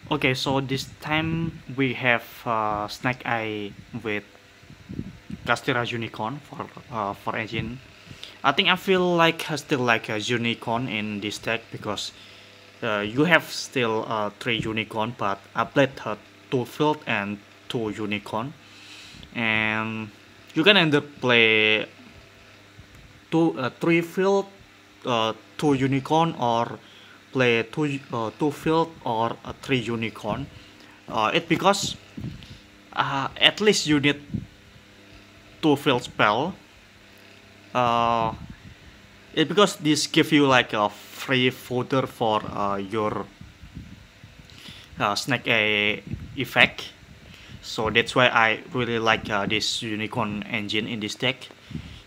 Okay, so this time we have Snake Eye with Castera Unicorn for engine. I think I feel like still like a unicorn in this deck because you have still three unicorn, but I played two field and two unicorn, and you can either play three field, two unicorn, or play two field or three unicorn. It because at least you need two field spell. Uh, it because this give you like a free fodder for your snake effect. So that's why I really like this unicorn engine in this deck.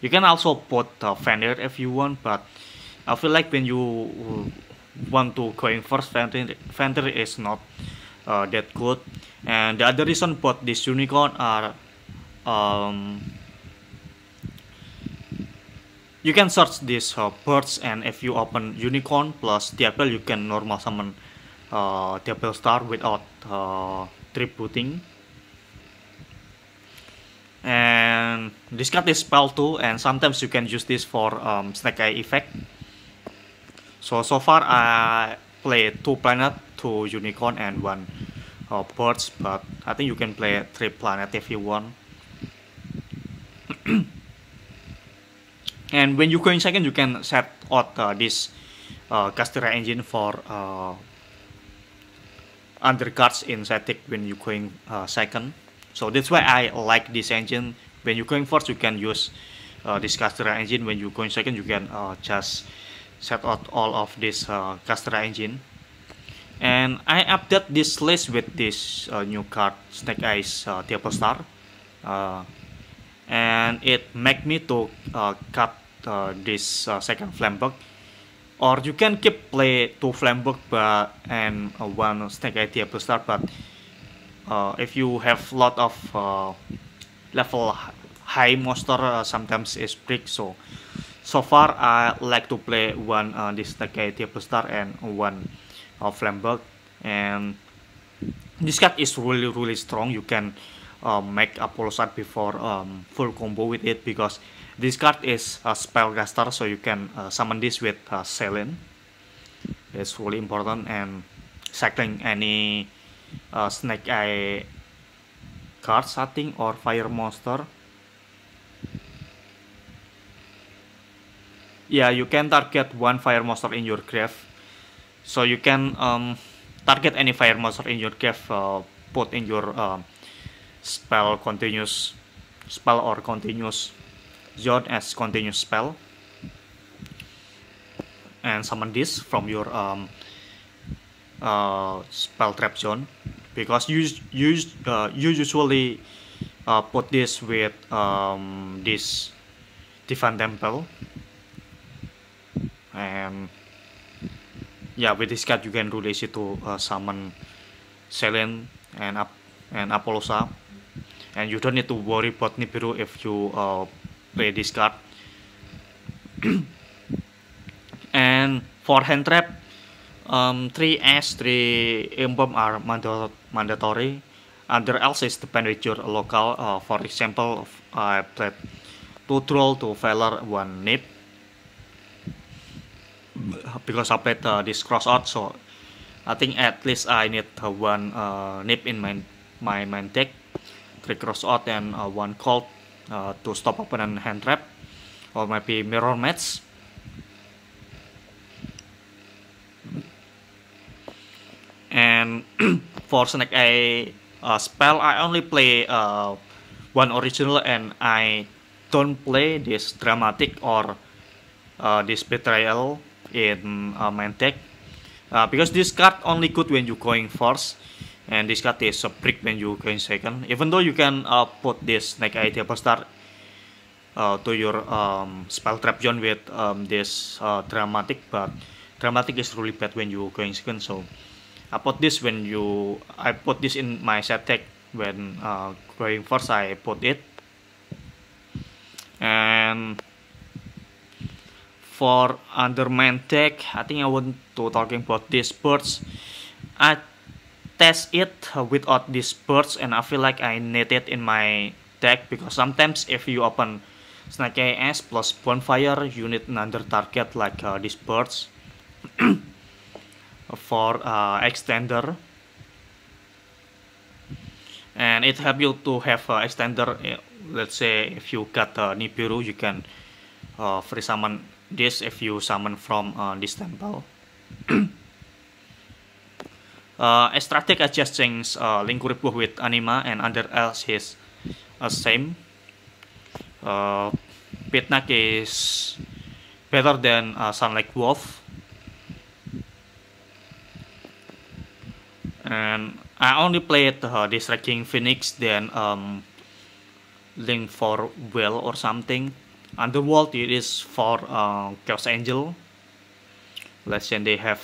You can also put Fender if you want, but I feel like when you want to going first, Fender is not that good. And the other reason put this unicorn are um, you can search these birds, and if you open unicorn plus Diablo, you can normal summon Diablo Star without tributing. And this card is spell too, and sometimes you can use this for Snake Eye effect. So far I played two planet, two unicorn, and one birds, but I think you can play three planet if you want. And when you go in second, you can set out this Castera engine for undercards in static when you going second. So that's why I like this engine. When you're going first, you can use this Castera engine. When you going second, you can just set out all of this Castera engine. And I update this list with this new card, Snake Eyes Diablo Star. And it make me to cut this second Flambug. Or you can keep play two Flambug and one Snake Eye Diablo Star, but if you have lot of level high monster, sometimes it's break. So far I like to play one this Snake Eye Diablo Star and one Flambug, and this card is really strong. You can make Apollo Shard before full combo with it, because this card is a spellcaster, so you can summon this with Selene. It's really important, and cycling any Snake Eye cards, I think, or fire monster. Yeah, you can target one fire monster in your grave. So you can target any fire monster in your grave, put in your spell or continuous zone as continuous spell, and summon this from your spell trap zone, because you usually put this with this Divine Temple. And yeah, with this card you can release it to summon Selene and Apollosa, and you don't need to worry about Nibiru if you play this card. And for hand trap, 3 S, 3 Emblem are mandatory. Other else is depend with your local. For example, I played 2 Troll, 2 Valor, 1 Nip, because I played this cross out, so I think at least I need one Nip in my main deck, 3 cross out, and 1 Cold to stop opponent hand trap, or maybe mirror match. And for Snake Eye spell, I only play one original, and I don't play this dramatic or this betrayal in main deck, because this card only good when you going first, and this card is a brick when you going second. Even though you can put this Snake Eye Diablo Star to your spell trap zone with this dramatic, but dramatic is really bad when you going second. So I put this in my set deck when going first. I put it. And for under main deck, I think I want to talking about these birds. I test it without these birds, and I feel like I need it in my deck because sometimes if you open Snake AS plus Bonfire, you need another target like these birds for extender, and it helps you to have extender. Let's say if you got Nibiru, you can free summon this if you summon from this temple. Extra deck I just changed Linkuriboh with Anima, and under else is same. Pitnak is better than Sunlight Wolf, and I only played this Wrecking Phoenix, then Link for Well or something. Underworld it is for Chaos Angel. Let's say they have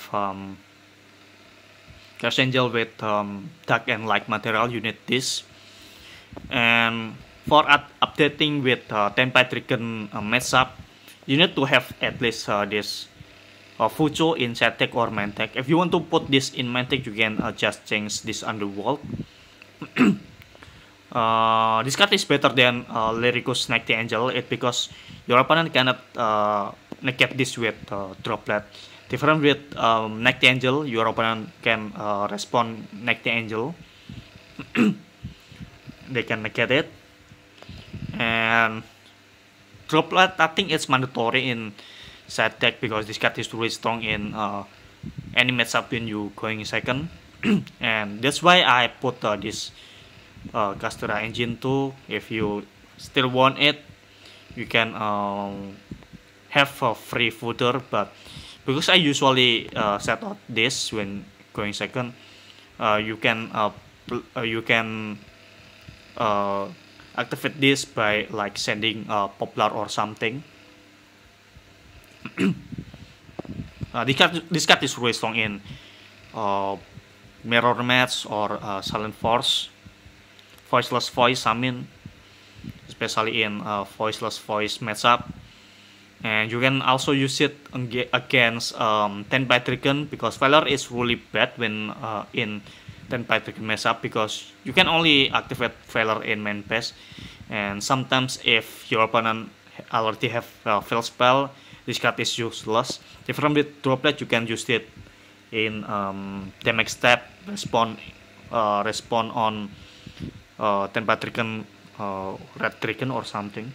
Chaos Angel with dark and light material, you need this. And for updating with Tenpai Dragon matchup, you need to have at least this Fucho in set deck or main deck. If you want to put this in main deck, you can just change this Underworld. This card is better than Lyricus Night Angel, because your opponent cannot negate this with Droplet. Different with Night Angel, your opponent can respond Night Angel. They can negate it. And Droplet, I think it's mandatory in side deck because this card is really strong in any matchup when you going second. And that's why I put this Castera Engine 2. If you still want it, you can have a free footer, but because I usually set out this when going second, you can activate this by like sending Poplar or something. This card is really strong in Mirror Match or Silent Force, Voiceless Voice, I mean, especially in Voiceless Voice matchup. And you can also use it against Tenpai Dragon, because Valor is really bad when in Tenpai Dragon matchup, because you can only activate Valor in main phase, and sometimes if your opponent already have fail spell, this card is useless. Different with Droplet, you can use it in damage step, respond on Tenpai Dragon, Red Dragon or something.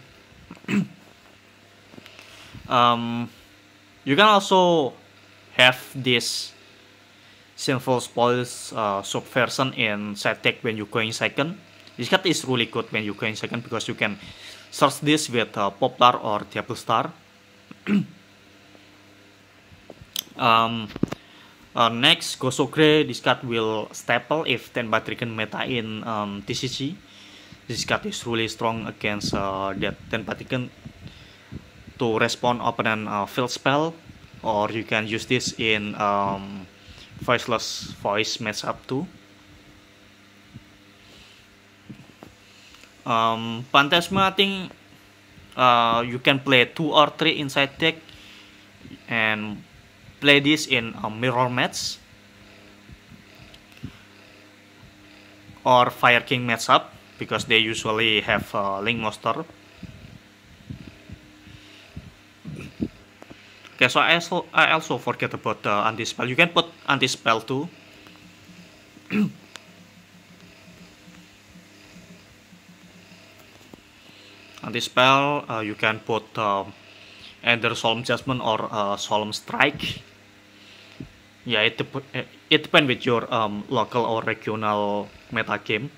You can also have this Sinful Spoils subversion in side deck when you're going second. This card is really good when you're going second because you can search this with Poplar or Diablo Star. Next, Gosogre. This card will staple if Tenpai Dragon meta in TCG. This card is really strong against that Tenpai Dragon to respond opponent field spell, or you can use this in Voiceless Voice matchup too. Phantasma, I think you can play 2 or 3 inside deck and play this in a Mirror Match or Fire King matchup, because they usually have Link Monster. Okay, so I also forget about anti-spell. You can put anti-spell too. Anti-spell, you can put either Solemn Judgment or Solemn Strike. Yeah, it depends with your local or regional meta game.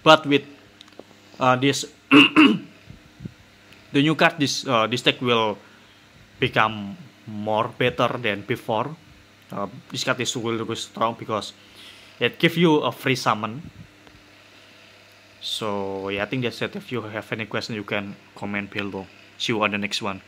But with this the new card, this deck will become more better than before. This card is really strong because it gives you a free summon. So yeah, I think that's it. If you have any question, you can comment below. See you on the next one.